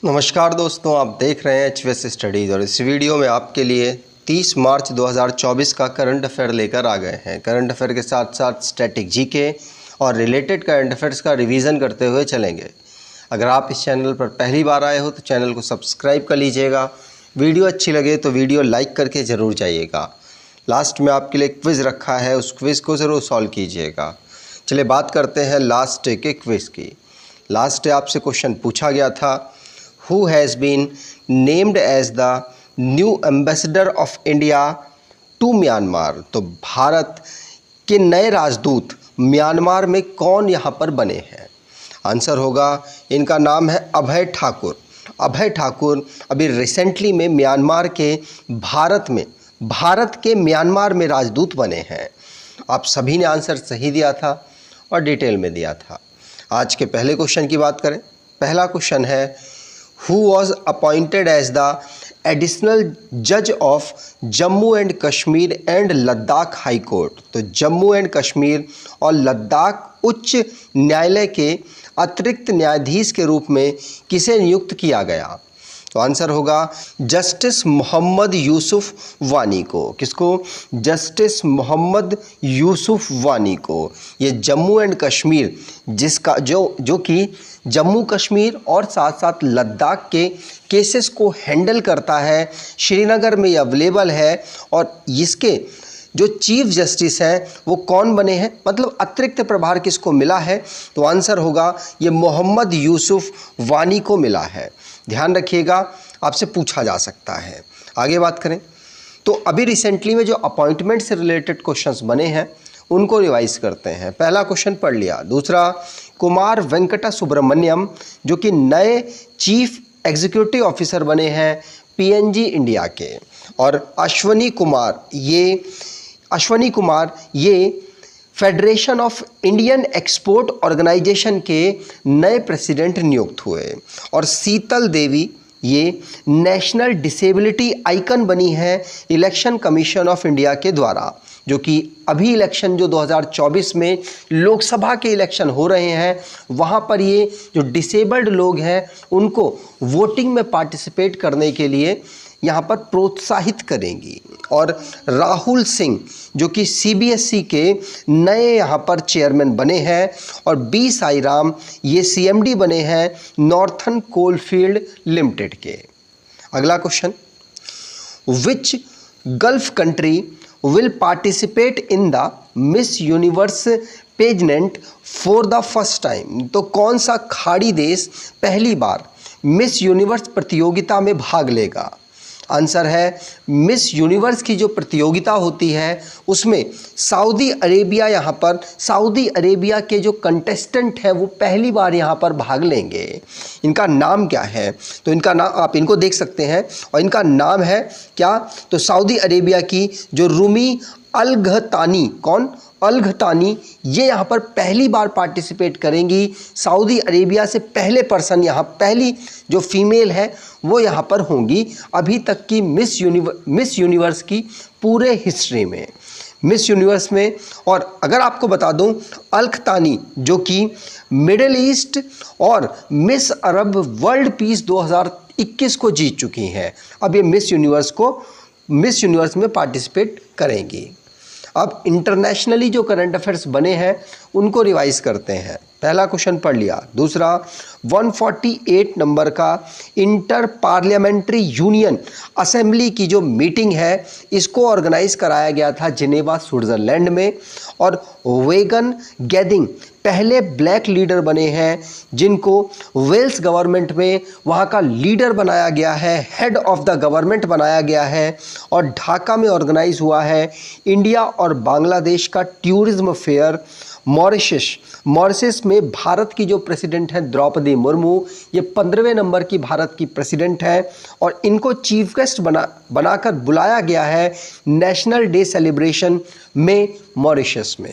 नमस्कार दोस्तों, आप देख रहे हैं एचवीएस स्टडीज़ और इस वीडियो में आपके लिए 30 मार्च 2024 का करंट अफेयर लेकर आ गए हैं। करंट अफेयर के साथ साथ स्टैटिक जीके और रिलेटेड करंट अफेयर्स का रिवीजन करते हुए चलेंगे। अगर आप इस चैनल पर पहली बार आए हो तो चैनल को सब्सक्राइब कर लीजिएगा। वीडियो अच्छी लगे तो वीडियो लाइक करके ज़रूर जाइएगा। लास्ट में आपके लिए क्विज़ रखा है, उस क्विज़ को ज़रूर सॉल्व कीजिएगा। चलिए बात करते हैं लास्ट डे के क्विज़ की। लास्ट डे आपसे क्वेश्चन पूछा गया था, Who has been named as the new ambassador of India to Myanmar? तो भारत के नए राजदूत म्यांमार में कौन यहाँ पर बने हैं? आंसर होगा, इनका नाम है अभय ठाकुर। अभय ठाकुर अभी रिसेंटली में म्यांमार के भारत के म्यांमार में राजदूत बने हैं। आप सभी ने आंसर सही दिया था और डिटेल में दिया था। आज के पहले क्वेश्चन की बात करें। पहला क्वेश्चन है, Who was appointed as the additional judge of Jammu and Kashmir and Ladakh High Court? तो जम्मू एंड कश्मीर और लद्दाख उच्च न्यायालय के अतिरिक्त न्यायाधीश के रूप में किसे नियुक्त किया गया? तो आंसर होगा जस्टिस मोहम्मद यूसुफ वानी को। किसको? जस्टिस मोहम्मद यूसुफ वानी को। ये जम्मू एंड कश्मीर जिसका जो कि जम्मू कश्मीर और साथ साथ लद्दाख के केसेस को हैंडल करता है, श्रीनगर में अवेलेबल है। और इसके जो चीफ जस्टिस हैं वो कौन बने हैं, मतलब अतिरिक्त प्रभार किसको मिला है? तो आंसर होगा ये मोहम्मद यूसुफ वानी को मिला है। ध्यान रखिएगा, आपसे पूछा जा सकता है। आगे बात करें तो अभी रिसेंटली में जो अपॉइंटमेंट से रिलेटेड क्वेश्चंस बने हैं उनको रिवाइज करते हैं। पहला क्वेश्चन पढ़ लिया। दूसरा, कुमार वेंकटा सुब्रमण्यम जो कि नए चीफ एग्जीक्यूटिव ऑफिसर बने हैं पीएनजी इंडिया के। और अश्वनी कुमार ये Federation of Indian Export Organisation के नए प्रेसिडेंट नियुक्त हुए। और शीतल देवी ये नेशनल डिसेबिलिटी आइकन बनी है इलेक्शन कमीशन ऑफ इंडिया के द्वारा, जो कि अभी इलेक्शन जो 2024 में लोकसभा के इलेक्शन हो रहे हैं वहाँ पर ये जो डिसेबल्ड लोग हैं उनको वोटिंग में पार्टिसिपेट करने के लिए यहाँ पर प्रोत्साहित करेंगी। और राहुल सिंह जो कि सीबीएसई के नए यहाँ पर चेयरमैन बने हैं। और बी साईराम ये सीएमडी बने हैं नॉर्थन कोलफील्ड लिमिटेड के। अगला question, which gulf country will participate in the miss universe pageant for the first time? तो कौन सा खाड़ी देश पहली बार मिस यूनिवर्स प्रतियोगिता में भाग लेगा? आंसर है, मिस यूनिवर्स की जो प्रतियोगिता होती है उसमें सऊदी अरेबिया, यहाँ पर सऊदी अरेबिया के जो कंटेस्टेंट हैं वो पहली बार यहाँ पर भाग लेंगे। इनका नाम क्या है? तो इनका नाम आप इनको देख सकते हैं और इनका नाम है क्या? तो सऊदी अरेबिया की जो रूमी अलघतानी, कौन? अलघतानी, ये यहाँ पर पहली बार पार्टिसिपेट करेंगी। सऊदी अरेबिया से पहले पर्सन यहाँ, पहली जो फीमेल है वो यहाँ पर होंगी अभी तक की मिस यूनिवर्स की पूरे हिस्ट्री में, मिस यूनिवर्स में। और अगर आपको बता दूं, अलघतानी जो कि मिडिल ईस्ट और मिस अरब वर्ल्ड पीस 2021 को जीत चुकी हैं, अब ये मिस यूनिवर्स में पार्टिसिपेट करेंगी। अब इंटरनेशनली जो करंट अफेयर्स बने हैं उनको रिवाइज करते हैं। पहला क्वेश्चन पढ़ लिया। दूसरा, 148 नंबर का इंटर पार्लियामेंट्री यूनियन असेंबली की जो मीटिंग है इसको ऑर्गेनाइज कराया गया था जिनेवा स्विट्ज़रलैंड में। और वेगन गैदिंग पहले ब्लैक लीडर बने हैं जिनको वेल्स गवर्नमेंट में वहाँ का लीडर बनाया गया है, हेड ऑफ द गवर्नमेंट बनाया गया है। और ढाका में ऑर्गेनाइज हुआ है इंडिया और बांग्लादेश का टूरिज्म फेयर। मॉरिशस में भारत की जो प्रेसिडेंट हैं द्रौपदी मुर्मू, ये 15वें नंबर की भारत की प्रेसिडेंट है। और इनको चीफ गेस्ट बनाकर बुलाया गया है नेशनल डे सेलिब्रेशन में मॉरिशस में।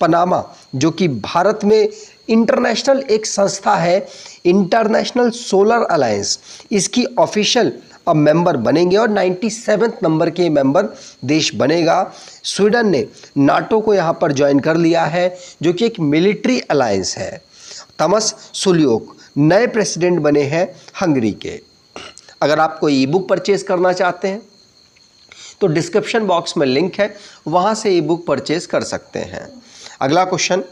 पनामा जो कि भारत में इंटरनेशनल एक संस्था है, इंटरनेशनल सोलर अलायंस, इसकी ऑफिशियल अब मेंबर बनेंगे और 97वें नंबर के मेंबर देश बनेगा। स्वीडन ने नाटो को यहाँ पर ज्वाइन कर लिया है जो कि एक मिलिट्री अलायंस है। थॉमस सुलियोक नए प्रेसिडेंट बने हैं हंगरी के। अगर आप कोई ई बुक परचेज करना चाहते हैं तो डिस्क्रिप्शन बॉक्स में लिंक है, वहाँ से ई बुक परचेज कर सकते हैं। अगला question,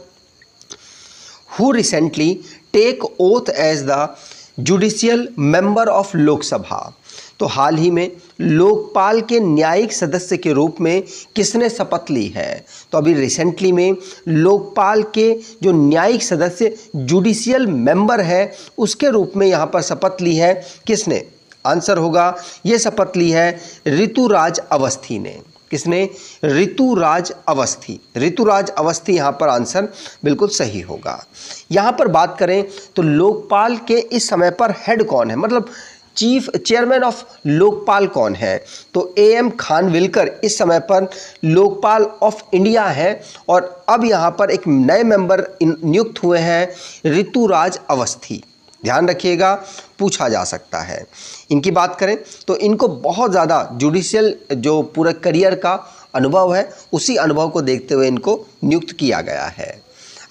who recently take oath as the judicial member of Lok Sabha. तो हाल ही में लोकपाल के न्यायिक सदस्य के रूप में किसने शपथ ली है। तो अभी रिसेंटली में लोकपाल के जो न्यायिक सदस्य जुडिशियल मेंबर है उसके रूप में यहाँ पर शपथ ली है किसने। आंसर होगा, ये शपथ ली है ऋतुराज अवस्थी ने। किसने? ऋतुराज अवस्थी। ऋतुराज अवस्थी यहाँ पर आंसर बिल्कुल सही होगा। यहाँ पर बात करें तो लोकपाल के इस समय पर हेड कौन है, मतलब चेयरमैन ऑफ लोकपाल कौन है। तो AM खानविलकर इस समय पर लोकपाल ऑफ इंडिया है और अब यहाँ पर एक नए मेंबर नियुक्त हुए हैं ऋतुराज अवस्थी। ध्यान रखिएगा, पूछा जा सकता है। इनकी बात करें तो इनको बहुत ज़्यादा जुडिशियल जो पूरा करियर का अनुभव है, उसी अनुभव को देखते हुए इनको नियुक्त किया गया है।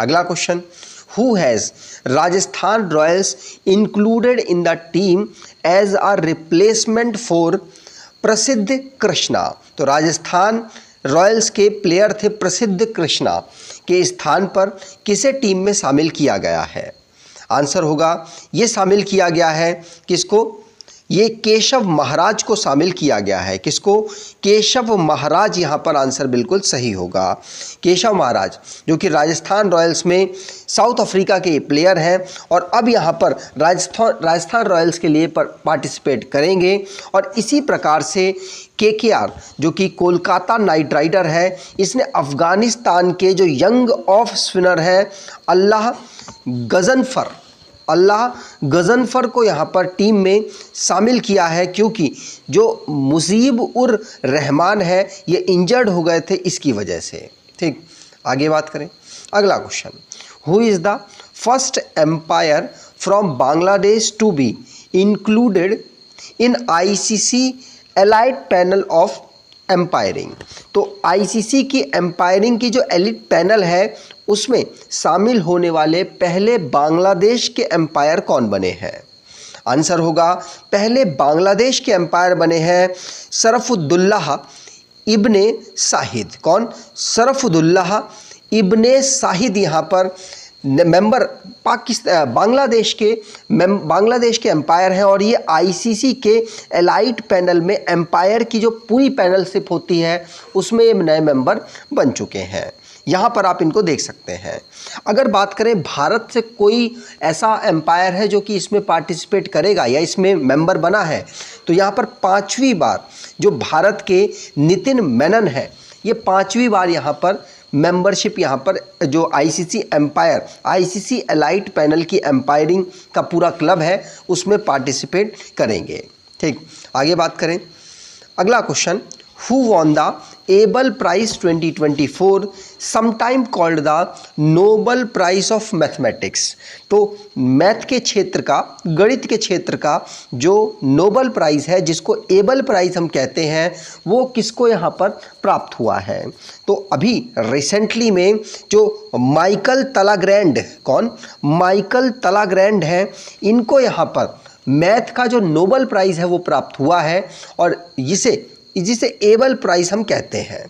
अगला question, who has Rajasthan Royals included in the team as a replacement for Prasidh Krishna. तो राजस्थान रॉयल्स के प्लेयर थे प्रसिद्ध कृष्णा के स्थान पर किसे टीम में शामिल किया गया है। आंसर होगा, ये शामिल किया गया है किसको, ये केशव महाराज को शामिल किया गया है। किसको? केशव महाराज यहाँ पर आंसर बिल्कुल सही होगा। केशव महाराज जो कि राजस्थान रॉयल्स में साउथ अफ्रीका के प्लेयर हैं और अब यहाँ पर राजस्थान रॉयल्स के लिए पार्टिसिपेट करेंगे। और इसी प्रकार से KKR जो कि कोलकाता नाइट राइडर है, इसने अफगानिस्तान के जो यंग ऑफ स्पिनर है अल्लाह गजनफर को यहाँ पर टीम में शामिल किया है, क्योंकि जो मुजीब उर रहमान है ये इंजर्ड हो गए थे इसकी वजह से। ठीक, आगे बात करें। अगला question, who is the first umpire from Bangladesh to be included in ICC elite panel of umpiring. तो ICC की एम्पायरिंग की जो एलिट पैनल है उसमें शामिल होने वाले पहले बांग्लादेश के एम्पायर कौन बने हैं। आंसर होगा, पहले बांग्लादेश के एम्पायर बने हैं शरफुद्दुल्लाह इब्ने शाहिद। कौन? शरफुद्दुल्लाह इब्ने शाहिद यहाँ पर मेंबर बांग्लादेश के एम्पायर हैं और ये ICC के एलाइट पैनल में एम्पायर की जो पूरी पैनलशिप होती है उसमें ये नए मेंबर बन चुके हैं। यहाँ पर आप इनको देख सकते हैं। अगर बात करें भारत से कोई ऐसा एम्पायर है जो कि इसमें पार्टिसिपेट करेगा या इसमें मेंबर बना है, तो यहाँ पर 5वीं बार जो भारत के नितिन मेनन है, ये 5वीं बार यहाँ पर मेंबरशिप यहाँ पर जो ICC एलाइट पैनल की एम्पायरिंग का पूरा क्लब है उसमें पार्टिसिपेट करेंगे। ठीक, आगे बात करें। अगला question, who won the Abel prize 2024 sometime called the Nobel prize of mathematics. तो मैथ के क्षेत्र का, गणित के क्षेत्र का जो नोबल प्राइज़ है जिसको एबल प्राइज़ हम कहते हैं, वो किसको यहाँ पर प्राप्त हुआ है। तो अभी रिसेंटली में जो माइकल तलाग्रैंड, कौन? माइकल तलाग्रैंड है, इनको यहाँ पर मैथ का जो नोबल प्राइज़ है वो प्राप्त हुआ है और जिसे एबल प्राइज़ हम कहते हैं।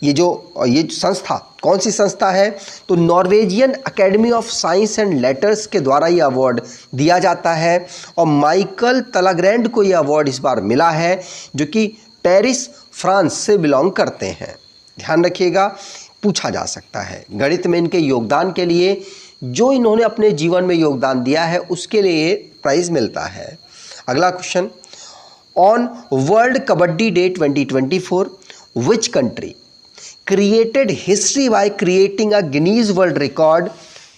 ये संस्था कौन सी संस्था है? तो Norwegian academy of science and letters के द्वारा ये अवार्ड दिया जाता है और माइकल तलाग्रैंड को ये अवार्ड इस बार मिला है जो कि पेरिस फ्रांस से बिलोंग करते हैं। ध्यान रखिएगा, पूछा जा सकता है। गणित में इनके योगदान के लिए, जो इन्होंने अपने जीवन में योगदान दिया है उसके लिए प्राइज़ मिलता है। अगला question, on world kabaddi day 2024 which country created history by creating a Guinness World Record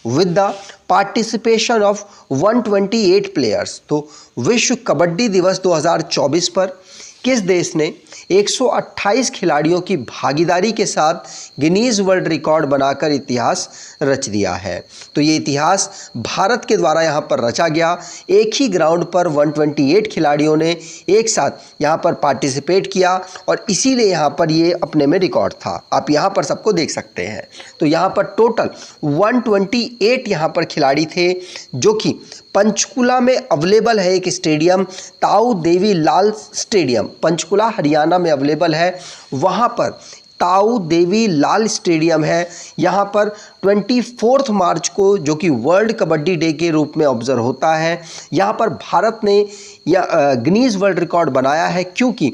with the participation of 128 players। तो विश्व कबड्डी दिवस 2024 पर किस देश ने 128 खिलाड़ियों की भागीदारी के साथ गिनीज वर्ल्ड रिकॉर्ड बनाकर इतिहास रच दिया है? तो ये इतिहास भारत के द्वारा यहाँ पर रचा गया। एक ही ग्राउंड पर 128 खिलाड़ियों ने एक साथ यहाँ पर पार्टिसिपेट किया और इसीलिए यहाँ पर ये अपने में रिकॉर्ड था। आप यहाँ पर सबको देख सकते हैं। तो यहाँ पर टोटल 128 यहाँ पर खिलाड़ी थे, जो कि पंचकुला में अवेलेबल है एक स्टेडियम, ताऊ देवी लाल स्टेडियम, पंचकुला हरियाणा में अवेलेबल है। वहाँ पर ताऊ देवी लाल स्टेडियम है। यहाँ पर 24 मार्च को, जो कि वर्ल्ड कबड्डी डे के रूप में ऑब्जर्व होता है, यहाँ पर भारत ने गिनीज वर्ल्ड रिकॉर्ड बनाया है, क्योंकि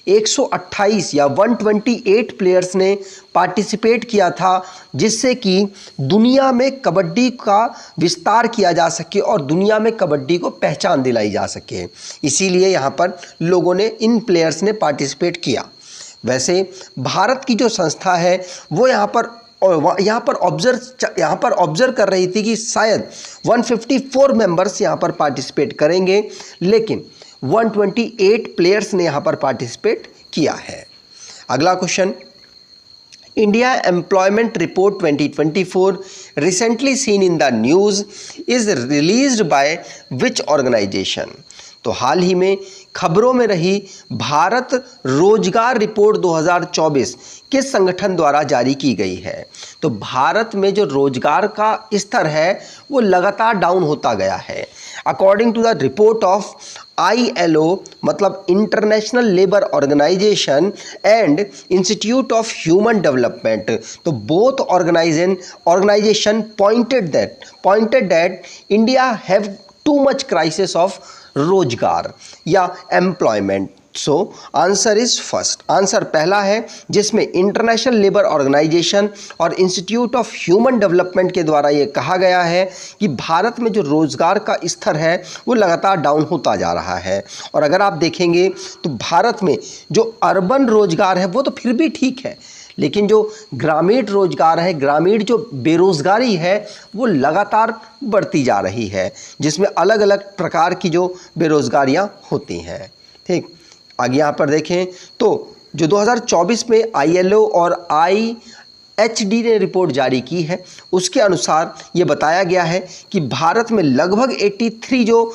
128 या 128 प्लेयर्स ने पार्टिसिपेट किया था, जिससे कि दुनिया में कबड्डी का विस्तार किया जा सके और दुनिया में कबड्डी को पहचान दिलाई जा सके। इसीलिए यहाँ पर लोगों ने, इन प्लेयर्स ने पार्टिसिपेट किया। वैसे भारत की जो संस्था है वो यहाँ पर ऑब्जर्व कर रही थी कि शायद 154 मेंबर्स यहाँ पर पार्टिसिपेट करेंगे, लेकिन 128 प्लेयर्स ने यहाँ पर पार्टिसिपेट किया है। अगला question, India employment report 2024 recently seen in the news is released by which organisation? तो हाल ही में खबरों में रही भारत रोजगार रिपोर्ट 2024 किस संगठन द्वारा जारी की गई है? तो भारत में जो रोजगार का स्तर है वो लगातार डाउन होता गया है। According to the report of ILO, मतलब international labour organization and institute of human development, तो both organization pointed that India have too much crisis of रोजगार या employment. So answer is first, answer पहला है, जिसमें इंटरनेशनल लेबर ऑर्गेनाइजेशन और institute of human development के द्वारा ये कहा गया है कि भारत में जो रोजगार का स्तर है वो लगातार डाउन होता जा रहा है। और अगर आप देखेंगे तो भारत में जो अर्बन रोजगार है वो तो फिर भी ठीक है, लेकिन जो ग्रामीण रोजगार है, ग्रामीण जो बेरोजगारी है वो लगातार बढ़ती जा रही है, जिसमें अलग अलग प्रकार की जो बेरोजगारियां होती हैं। ठीक, आगे यहाँ पर देखें तो जो 2024 में ILO और IHD ने रिपोर्ट जारी की है, उसके अनुसार ये बताया गया है कि भारत में लगभग 83 जो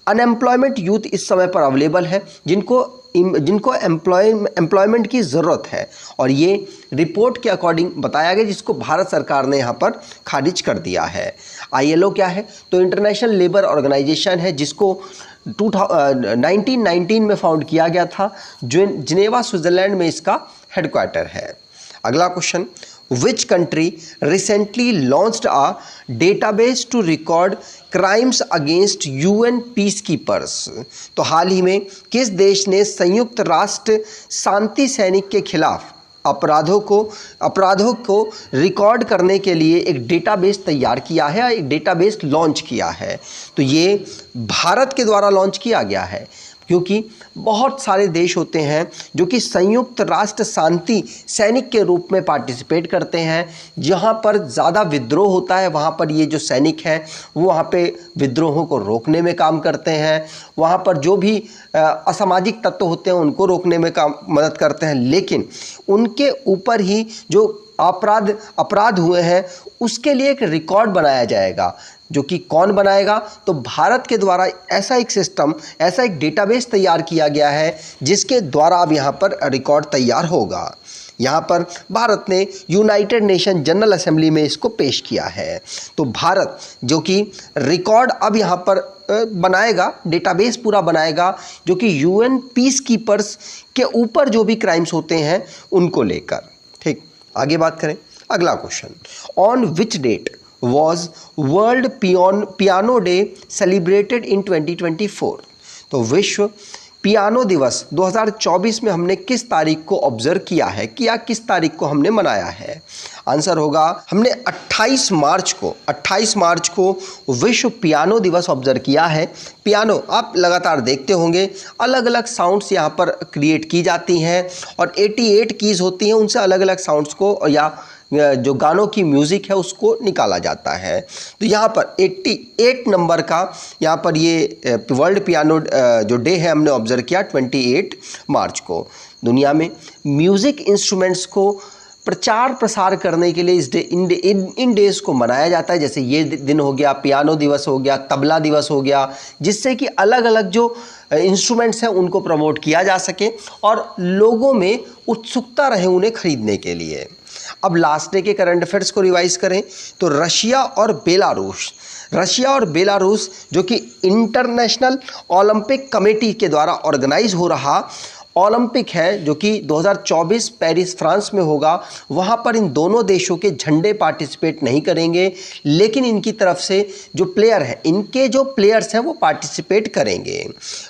अनएम्प्लॉयमेंट यूथ इस समय पर अवेलेबल है, जिनको एम्प्लॉयमेंट की ज़रूरत है। और ये रिपोर्ट के अकॉर्डिंग बताया गया, जिसको भारत सरकार ने यहाँ पर खारिज कर दिया है। ILO क्या है? तो इंटरनेशनल लेबर ऑर्गेनाइजेशन है, जिसको 1919 में फाउंड किया गया था, जो जिनेवा स्विट्जरलैंड में इसका हेडक्वार्टर है। अगला question, which country recently launched a database to record crimes against UN peacekeepers? तो हाल ही में किस देश ने संयुक्त राष्ट्र शांति सैनिक के खिलाफ अपराधों को रिकॉर्ड करने के लिए एक डेटाबेस तैयार किया है, एक डेटाबेस लॉन्च किया है? तो ये भारत के द्वारा लॉन्च किया गया है, क्योंकि बहुत सारे देश होते हैं जो कि संयुक्त राष्ट्र शांति सैनिक के रूप में पार्टिसिपेट करते हैं। जहाँ पर ज़्यादा विद्रोह होता है वहाँ पर ये जो सैनिक हैं वो वहाँ पे विद्रोहों को रोकने में काम करते हैं। वहाँ पर जो भी असामाजिक तत्व होते हैं उनको रोकने में मदद करते हैं, लेकिन उनके ऊपर ही जो अपराध हुए हैं उसके लिए एक रिकॉर्ड बनाया जाएगा, जो कि कौन बनाएगा? तो भारत के द्वारा ऐसा एक सिस्टम, ऐसा एक डेटाबेस तैयार किया गया है, जिसके द्वारा अब यहाँ पर रिकॉर्ड तैयार होगा। यहाँ पर भारत ने यूनाइटेड नेशन जनरल असेंबली में इसको पेश किया है। तो भारत जो कि रिकॉर्ड अब यहाँ पर बनाएगा, डेटाबेस पूरा बनाएगा, जो कि UN पीस कीपर्स के ऊपर जो भी क्राइम्स होते हैं उनको लेकर। ठीक, आगे बात करें। अगला question, on which date was world piano day celebrated in 2024? तो विश्व पियानो दिवस 2024 में हमने किस तारीख को ऑब्जर्व किया है, किस तारीख को हमने मनाया है? आंसर होगा, हमने 28 मार्च को विश्व पियानो दिवस ऑब्जर्व किया है। पियानो आप लगातार देखते होंगे, अलग अलग साउंड्स यहाँ पर क्रिएट की जाती हैं और 88 कीज़ होती हैं, उनसे अलग अलग साउंड्स को या जो गानों की म्यूज़िक है उसको निकाला जाता है। तो यहाँ पर 88 नंबर का यहाँ पर ये वर्ल्ड पियानो जो डे है हमने ऑब्जर्व किया 28 मार्च को। दुनिया में म्यूज़िक इंस्ट्रूमेंट्स को प्रचार प्रसार करने के लिए इन डेज़ को मनाया जाता है। जैसे ये दिन हो गया, पियानो दिवस हो गया, तबला दिवस हो गया, जिससे कि अलग अलग जो इंस्ट्रूमेंट्स हैं उनको प्रमोट किया जा सके और लोगों में उत्सुकता रहे उन्हें खरीदने के लिए। अब लास्ट डे के करंट अफेयर्स को रिवाइज करें तो रशिया और बेलारूस जो कि इंटरनेशनल ओलंपिक कमेटी के द्वारा ऑर्गेनाइज हो रहा ओलंपिक है जो कि 2024 पेरिस फ्रांस में होगा, वहाँ पर इन दोनों देशों के झंडे पार्टिसिपेट नहीं करेंगे, लेकिन इनकी तरफ से जो प्लेयर हैं, इनके जो प्लेयर्स हैं वो पार्टिसिपेट करेंगे।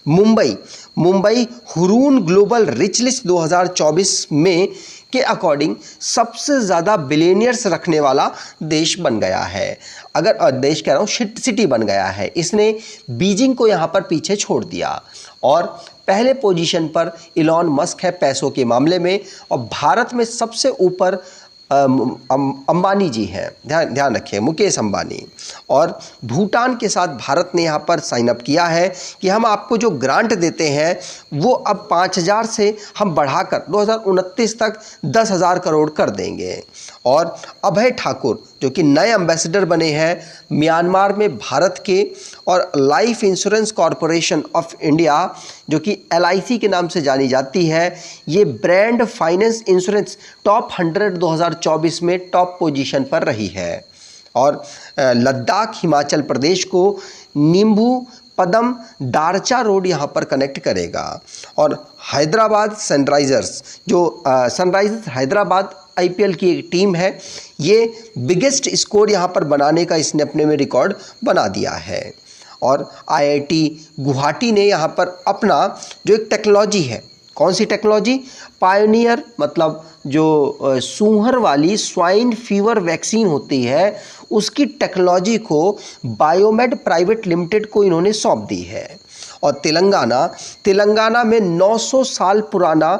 Mumbai Hurun global rich list 2024 में के अकॉर्डिंग सबसे ज़्यादा बिलियनियर्स रखने वाला देश बन गया है। अगर देश कह रहा हूँ, सिटी बन गया है। इसने बीजिंग को यहाँ पर पीछे छोड़ दिया और पहले पोजीशन पर इलॉन मस्क है पैसों के मामले में और भारत में सबसे ऊपर अंबानी जी हैं, ध्यान रखिए, मुकेश अंबानी। और भूटान के साथ भारत ने यहाँ पर साइन अप किया है कि हम आपको जो ग्रांट देते हैं वो अब 5,000 से हम बढ़ाकर 2029 तक 10,000 करोड़ कर देंगे। और अभय ठाकुर जो कि नए एम्बेसडर बने हैं म्यांमार में भारत के, और life insurance corporation of India जो कि LIC के नाम से जानी जाती है, ये ब्रांड फाइनेंस इंश्योरेंस टॉप 100 2024 में टॉप पोजीशन पर रही है। और लद्दाख हिमाचल प्रदेश को नींबू पदम दारचा रोड यहाँ पर कनेक्ट करेगा। और हैदराबाद सनराइजर्स जो सनराइजर्स हैदराबाद IPL की एक टीम है, ये बिगेस्ट स्कोर यहाँ पर बनाने का इसने अपने में रिकॉर्ड बना दिया है। और IIT गुवाहाटी ने यहाँ पर अपना जो एक टेक्नोलॉजी है, कौन सी टेक्नोलॉजी, पायोनियर मतलब जो सूहर वाली स्वाइन फीवर वैक्सीन होती है उसकी टेक्नोलॉजी को बायोमेड प्राइवेट लिमिटेड को इन्होंने सौंप दी है। और तेलंगाना में 900 साल पुराना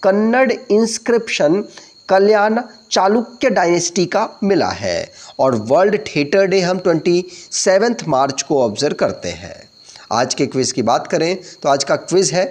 कन्नड़ इंस्क्रिप्शन कल्याण चालुक्य डायनेस्टी का मिला है। और वर्ल्ड थिएटर डे हम 27 मार्च को ऑब्जर्व करते हैं। आज के क्विज़ की बात करें तो आज का क्विज़ है,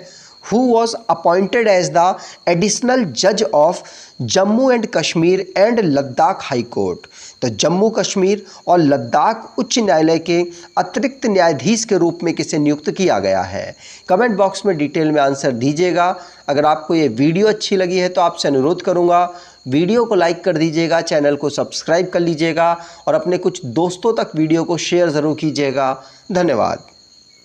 who was appointed as the additional जज of Jammu and Kashmir and Ladakh high court. तो जम्मू कश्मीर और लद्दाख उच्च न्यायालय के अतिरिक्त न्यायाधीश के रूप में किसे नियुक्त किया गया है। कमेंट बॉक्स में डिटेल में आंसर दीजिएगा। अगर आपको ये वीडियो अच्छी लगी है तो आपसे अनुरोध करूंगा वीडियो को लाइक कर दीजिएगा, चैनल को सब्सक्राइब कर लीजिएगा और अपने कुछ दोस्तों तक वीडियो को शेयर ज़रूर कीजिएगा। धन्यवाद।